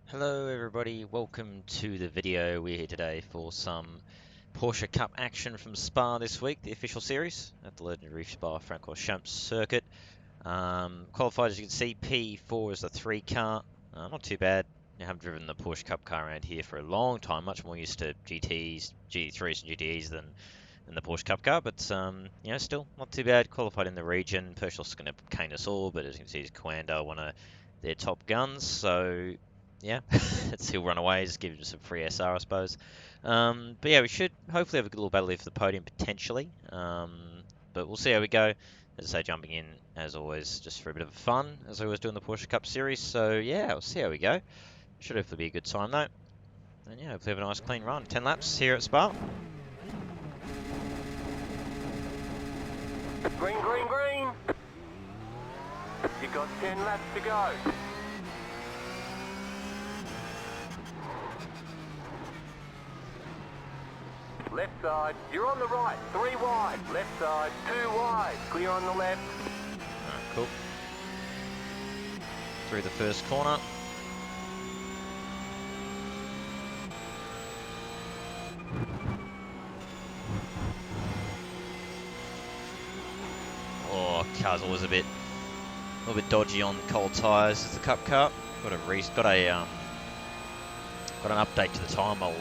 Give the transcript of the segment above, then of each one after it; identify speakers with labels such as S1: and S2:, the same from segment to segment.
S1: Hello everybody, welcome to the video. We're here today for some Porsche Cup action from Spa this week, the official series at the legendary Spa Francorchamps circuit. Qualified, as you can see, P4 is the 3 car, not too bad. I haven't driven the Porsche Cup car around here for a long time, much more used to GTs, GT3s and GTEs than the Porsche Cup car, but still not too bad. Qualified in the region. Pershall's going to cane us all, but as you can see, Coanda, one of their top guns, so yeah, he'll run away, just give him some free SR, I suppose. But yeah, we should hopefully have a good little battle here for the podium, potentially. But we'll see how we go. As I say, jumping in, as always, just for a bit of fun, as I always do in the Porsche Cup Series. So yeah, we'll see how we go. Should hopefully be a good time, though. And yeah, hopefully have a nice clean run. 10 laps here at Spa.
S2: Green, green, green. You've got 10 laps to go. Left side, you're on the right, 3 wide. Left side, 2 wide. Clear on the left.
S1: Alright, cool. Through the first corner. Oh, car's always a little bit dodgy on cold tyres. It's the Cup car. Got an update to the time a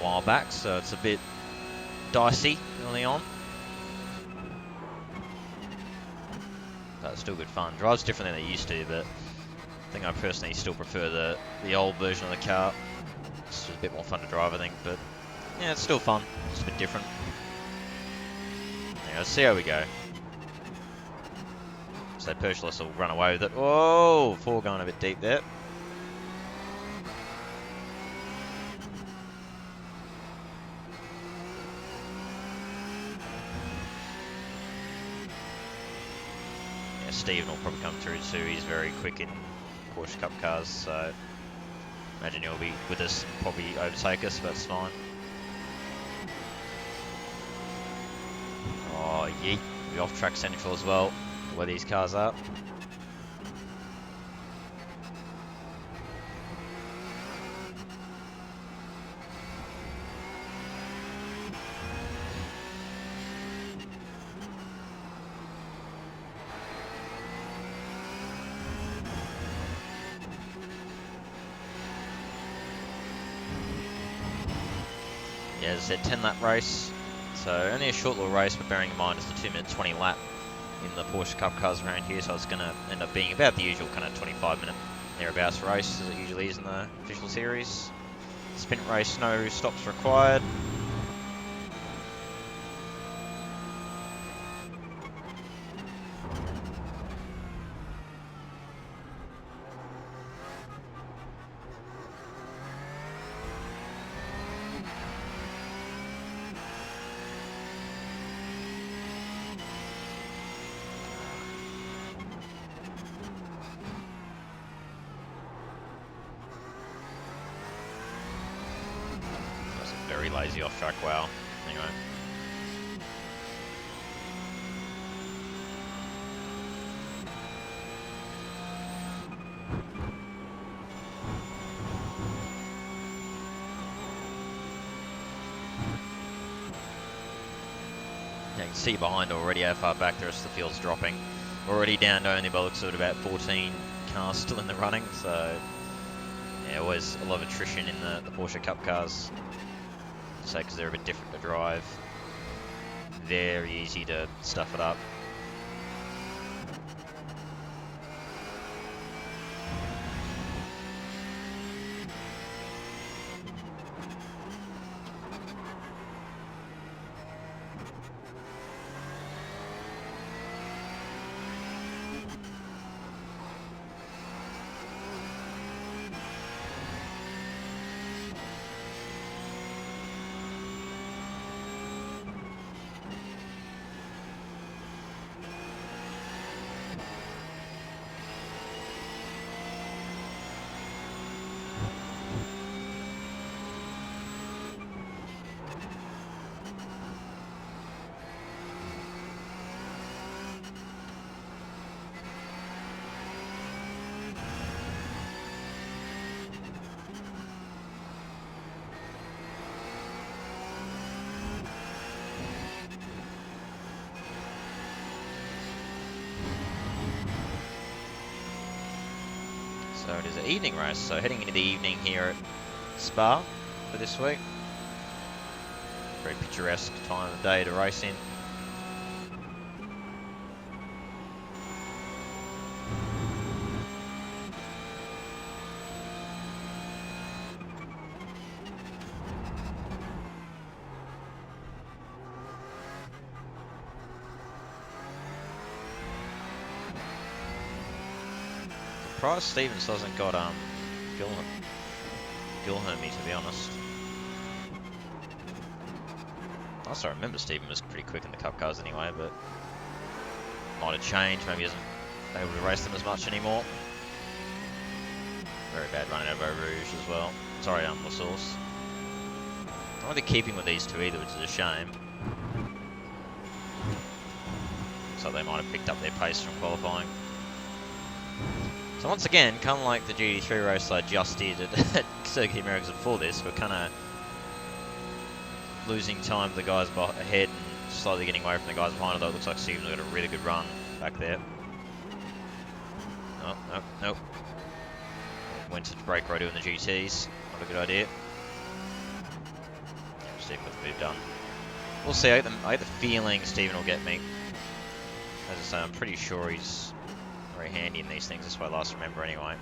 S1: while back, so it's a bit dicey early on. But it's still good fun. Drives different than they used to, but I think I personally still prefer the old version of the car. It's just a bit more fun to drive, I think. But yeah, it's still fun. It's a bit different. Yeah, let's see how we go. So Pershallus will run away with it. Whoa! 4 going a bit deep there. Yeah, Steven will probably come through too. He's very quick in Porsche Cup cars, so imagine he'll be with us and probably overtake us, but that's fine. Oh, yeet. We'll be off track central as well, where these cars are. Yeah, as I said, 10 lap race, so only a short little race, but bearing in mind it's the 2-minute 20 lap in the Porsche Cup cars around here, so it's going to end up being about the usual kind of 25-minute thereabouts race, as it usually is in the official series. Sprint race, no stops required. Very lazy off track, wow. Anyway. Yeah, you can see behind already how far back the rest of the field's dropping. We're already down to only by looks of it about 14 cars still in the running, so yeah, always a lot of attrition in the Porsche Cup cars. So, because they're a bit different to drive. Very easy to stuff it up. So it is an evening race, so heading into the evening here at Spa for this week. Very picturesque time of day to race in. Surprised Stevens hasn't got Gilhermy, to be honest. Last I remember, Stephen was pretty quick in the Cup cars anyway, but might have changed. Maybe he isn't able to race them as much anymore. Very bad run out of Eau Rouge as well. Sorry, La Source. Not really keeping with these two either, which is a shame. Looks like they might have picked up their pace from qualifying. So once again, kind of like the GT3 race I just did at Circuit Americas before this, we're kind of losing time to the guys ahead and slightly getting away from the guys behind, although it looks like Stevens got a really good run back there. Oh, no. Went to brake right doing the GTs. Not a good idea. Yeah, Stephen with the move done. We'll see. I get the feeling Stephen will get me. As I say, I'm pretty sure he's very handy in these things. That's what I last remember anyway.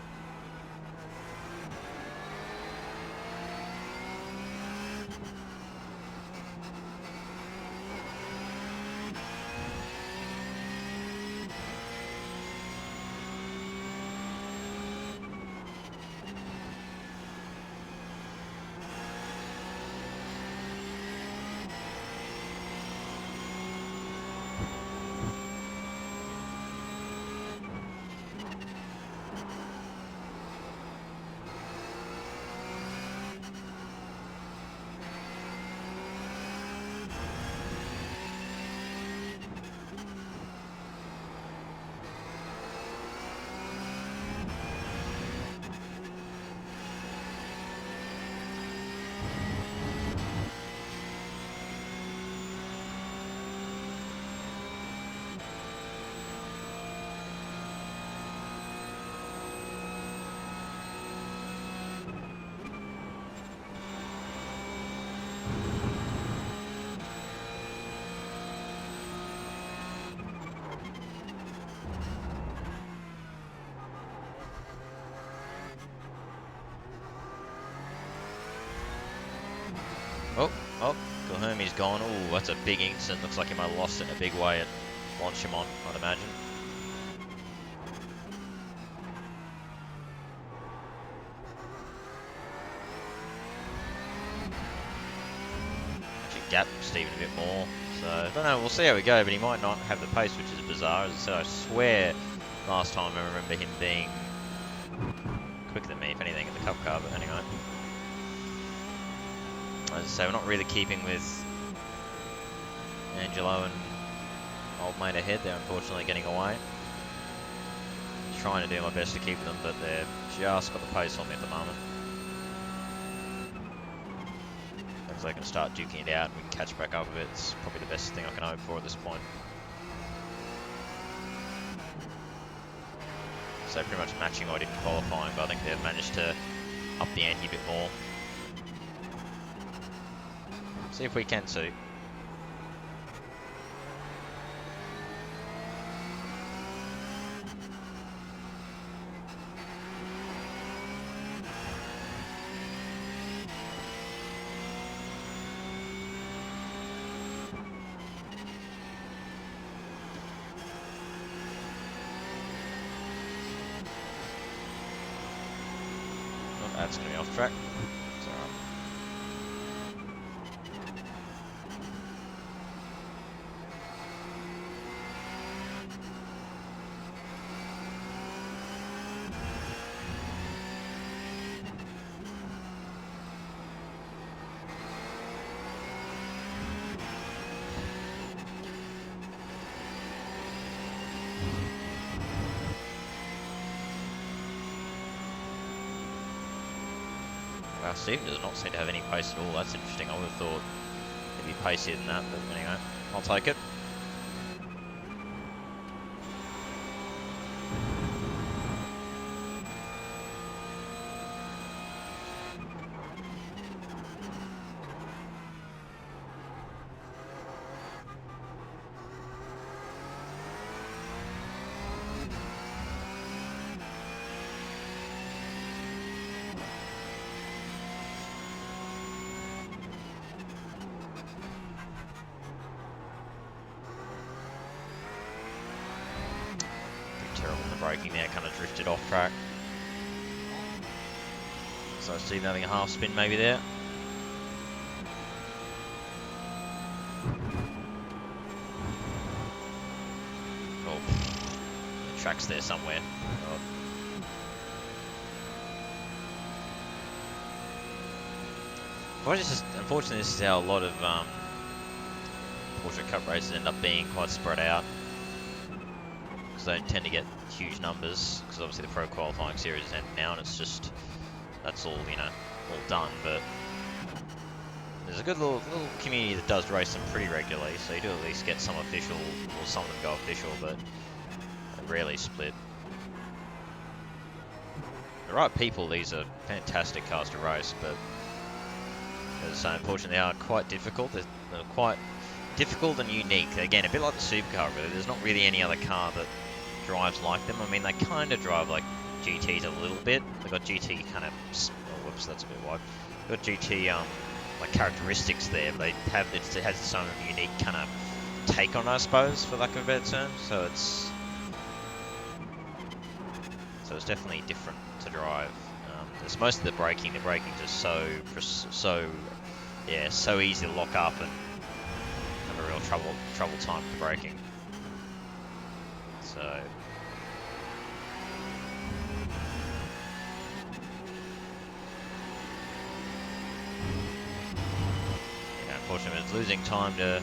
S1: Oh, Gilhermy's gone. Oh, that's a big incident. Looks like he might have lost it in a big way at Longchamp, I'd imagine. Actually gapped Stephen a bit more. So, I don't know, we'll see how we go, but he might not have the pace, which is bizarre. As I said, I swear last time I remember him being quicker than me, if anything, in the Cup car, but anyway. As I say, we're not really keeping with Angelo and old mate ahead. They're unfortunately getting away. Trying to do my best to keep them, but they've just got the pace on me at the moment. If they can start duking it out and we can catch back up with it, it's probably the best thing I can hope for at this point. So pretty much matching what I did in qualifying, but I think they've managed to up the ante a bit more. See if we can too. Oh, that's going to be off track. It's all right. Wow, Stephen does not seem to have any pace at all. That's interesting. I would have thought he'd be pacier than that, but anyway, I'll take it. braking there, kind of drifted off track. So I see him having a half spin maybe there. Oh, the track's there somewhere. Oh. Unfortunately, this is how a lot of Porsche Cup races end up being quite spread out, because they don't tend to get huge numbers, because obviously the Pro Qualifying Series is ending now, and it's just, that's all, you know, all done, but there's a good little community that does race them pretty regularly, so you do at least get some official, or some of them go official, but they rarely split. The right people, these are fantastic cars to race, but as I say, unfortunately, they are quite difficult. They're quite difficult and unique. Again, a bit like the supercar, really. There's not really any other car that drives like them. I mean, they kind of drive like GTs a little bit. They've got GT kind of... Oh, whoops, that's a bit wide. They've got GT like characteristics there, but it has its own unique kind of take on it, I suppose, for lack of a better term. So it's definitely different to drive. It's most of the braking. The braking's just so easy to lock up and have a real trouble time with the braking. So yeah, unfortunately, it's losing time to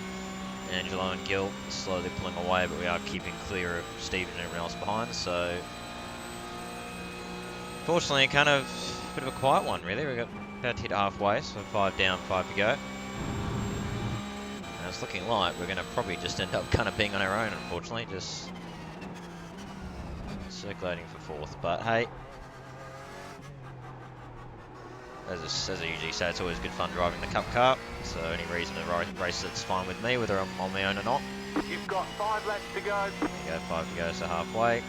S1: Angelo and Gil, slowly pulling away, but we are keeping clear of Steve and everyone else behind. So fortunately, kind of a bit of a quiet one, really. We got about to hit halfway, so 5 down, 5 to go. And it's looking like we're going to probably just end up kind of being on our own, unfortunately, just circulating for 4th. But hey, as I usually say, it's always good fun driving the Cup car. So any reason to race it's fine with me, whether I'm on my own or not.
S2: You've got 5 laps to go.
S1: There you go, 5 to go, so halfway.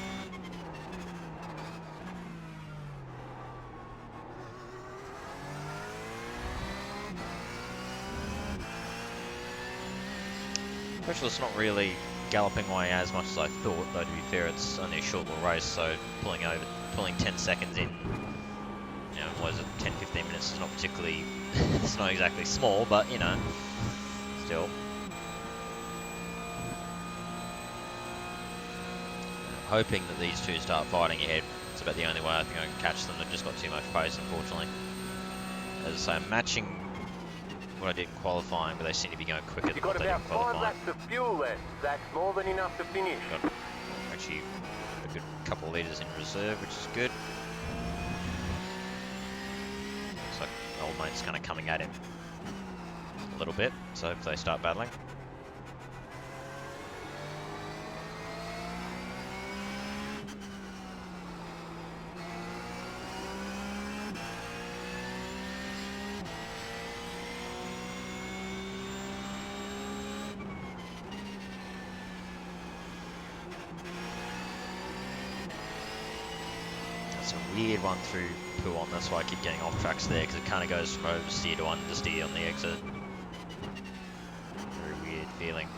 S1: It's not really galloping away as much as I thought, though to be fair it's only a short little race, so pulling 10 seconds in, you know, what is it, 10-15 minutes is not particularly, it's not exactly small, but you know, still. Hoping that these two start fighting ahead. It's about the only way I think I can catch them. They've just got too much pace, unfortunately. As I say, I'm matching what I did in qualifying, but they seem to be going quicker than what they did in qualifying.
S2: You've got about 5 laps of fuel left. That's more than enough to finish.
S1: Got actually a good couple of litres in reserve, which is good. Looks like old mate's kind of coming at him a little bit, so if they start battling. A weird one through Puon, that's why I keep getting off tracks there, because it kind of goes from oversteer to understeer on the exit. Very weird feeling.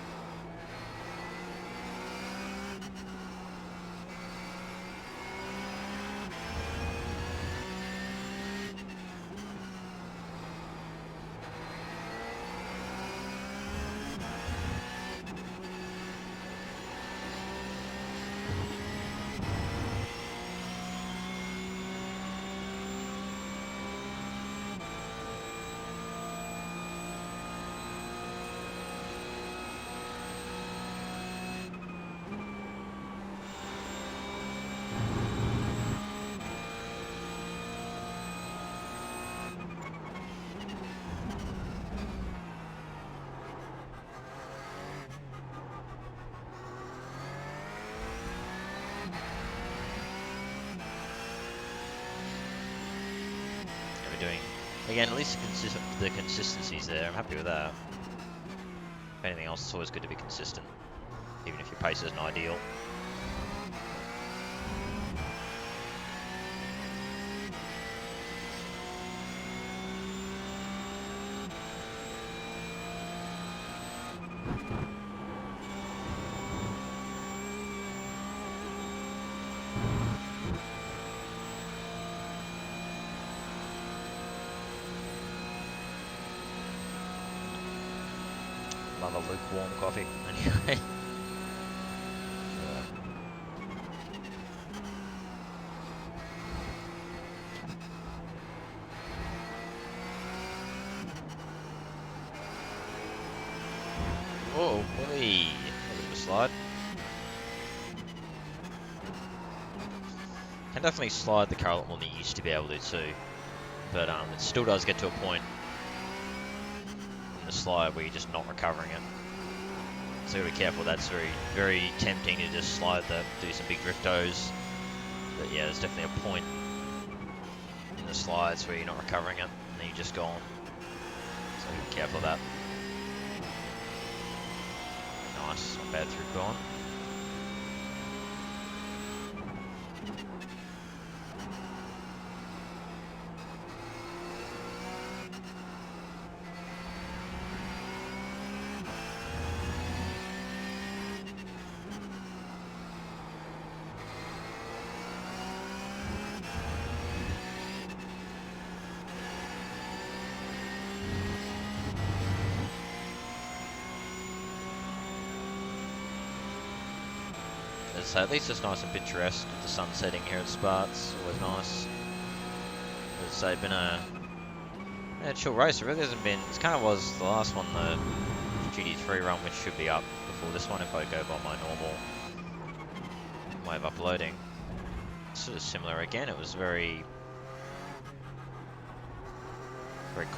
S1: Doing again, at least the consistency's there. I'm happy with that. If anything else, it's always good to be consistent, even if your pace isn't ideal. Love a lukewarm coffee. Anyway. Whoa, boy. A bit of a slide. Can definitely slide the car a lot more than you used to be able to too. But it still does get to a point in the slide where you're just not recovering it. So you gotta be careful. That's very, very tempting to just slide that, do some big driftos. But yeah, there's definitely a point in the slides where you're not recovering it, and then you just go on. So be careful of that. Nice, not bad through gone. So at least it's nice and picturesque with the sun setting here at Spa. It's always nice. It's been a chill race. It really hasn't been. It kind of was the last one, the GT3 run, which should be up before this one if I go by my normal way of uploading. It's sort of similar again. It was very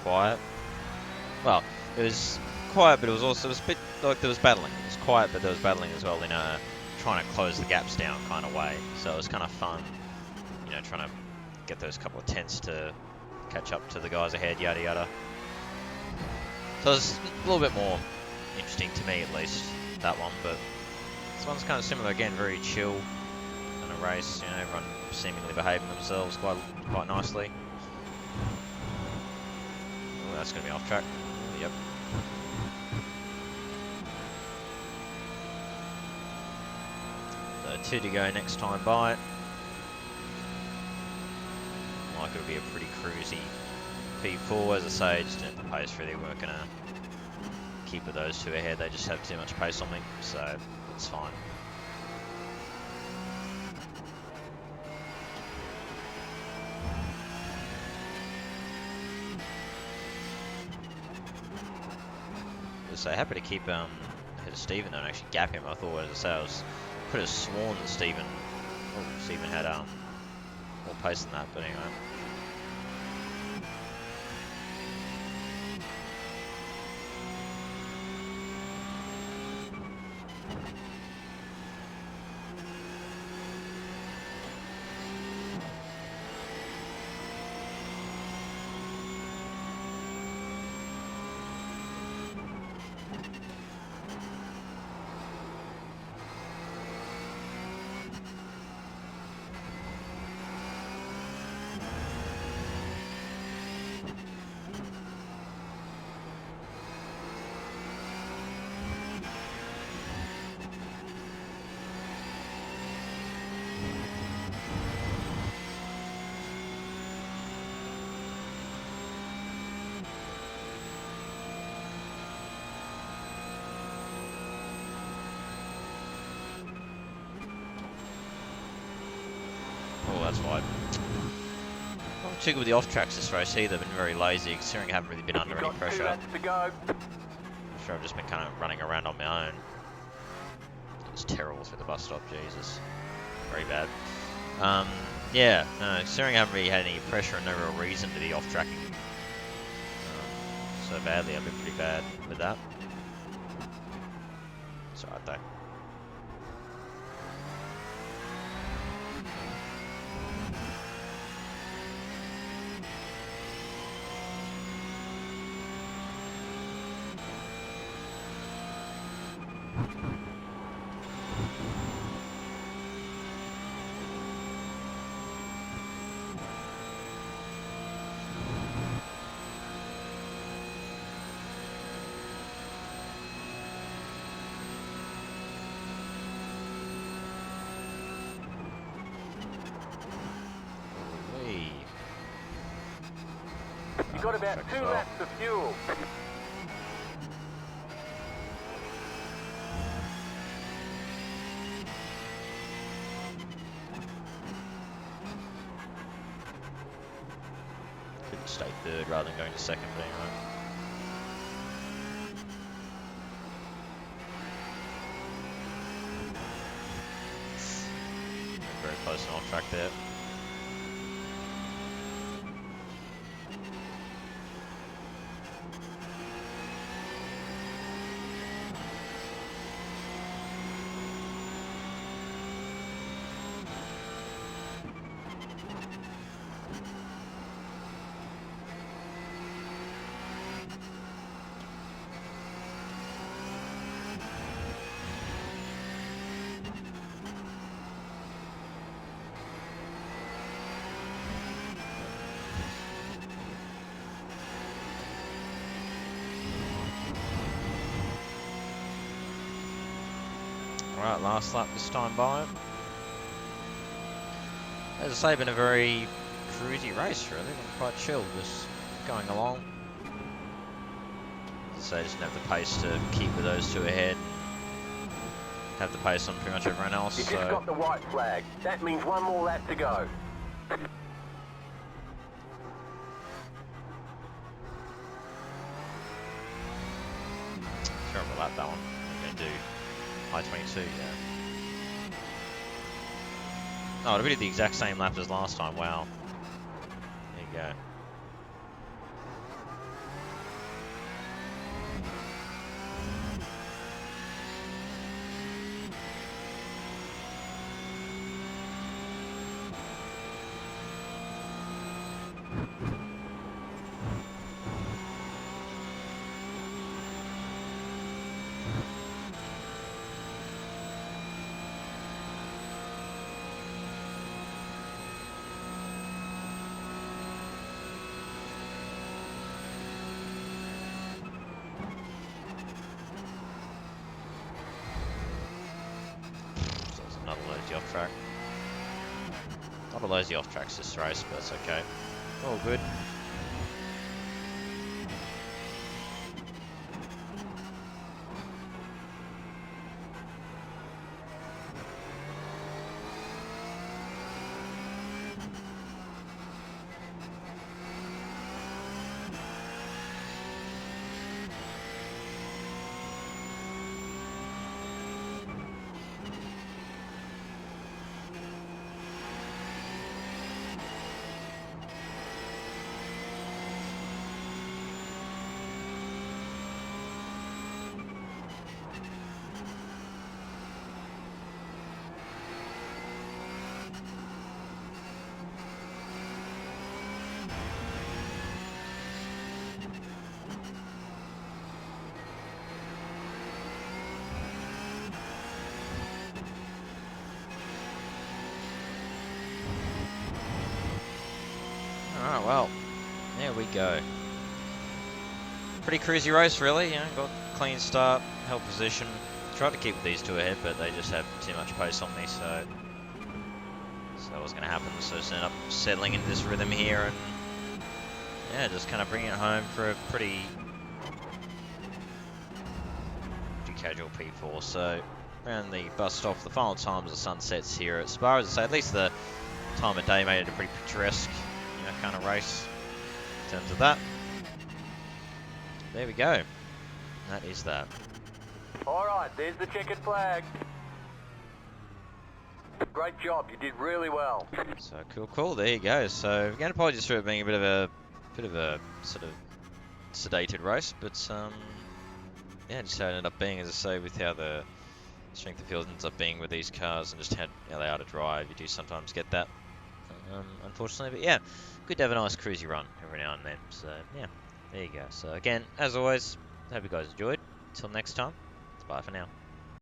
S1: quiet. Well, it was quiet, but it was also a bit like there was battling. It was quiet, but there was battling as well in a trying to close the gaps down kind of way. So it was kind of fun, you know, trying to get those couple of tenths to catch up to the guys ahead, yada yada. So it was a little bit more interesting to me, at least, that one. But this one's kind of similar again, very chill kind of race. You know, everyone seemingly behaving themselves quite nicely. Oh, that's going to be off track. Yep. So 2 to go next time by. Like it'll be a pretty cruisy P4, as I say, just at the pace really weren't going to keep with those two ahead. They just have too much pace on me, so it's fine. So happy to keep ahead of Stephen though and actually gap him. I thought, as I say, I could have sworn that Stephen had more pace than that, but anyway. Oh, that's wide. Not too good with the off tracks this race either. Been very lazy, considering I haven't really been under any pressure. I'm sure I've just been kind of running around on my own. It's terrible through the bus stop, Jesus. Very bad. Yeah, no, considering I haven't really had any pressure and no real reason to be off tracking so badly, I've been pretty bad with that. It's alright though.
S2: You've got about 2 laps of fuel.
S1: Could stay third rather than going to second, but anyway. Very close and off track there. Right, last lap this time by. As I say, been a very cruisy race really, been quite chill, just going along. As I say, just didn't have the pace to keep with those two ahead. Have the pace on pretty much everyone else.
S2: You just got the white flag. That means one more lap to go.
S1: Terrible lap that one. I'm going to do high 22, yeah. Oh, we did the exact same lap as last time, wow. There you go. Another lousy off track. Not a lousy off tracks this race, but it's okay. All good. Alright, well, there we go. Pretty cruisy race, really. You know, got clean start, held position. Tried to keep these two ahead, but they just had too much pace on me, so that was going to happen. So just ended up settling into this rhythm here, and yeah, just kind of bringing it home for a pretty casual P4. So around the bus stop, the final times the sun sets here at Spa. As I say, at least the time of day made it a pretty picturesque, you know, kind of race in terms of that. There we go. That is that.
S2: All right, there's the checkered flag. Great job, you did really well.
S1: So cool. There you go. So again, apologies for it being a bit of a sort of sedated race, but yeah, just how it ended up being, as I say, with how the strength of field ends up being with these cars and just how they are to drive. You do sometimes get that, unfortunately. But yeah, good to have a nice cruisy run every now and then. So yeah, there you go. So again, as always, hope you guys enjoyed. Until next time, it's bye for now.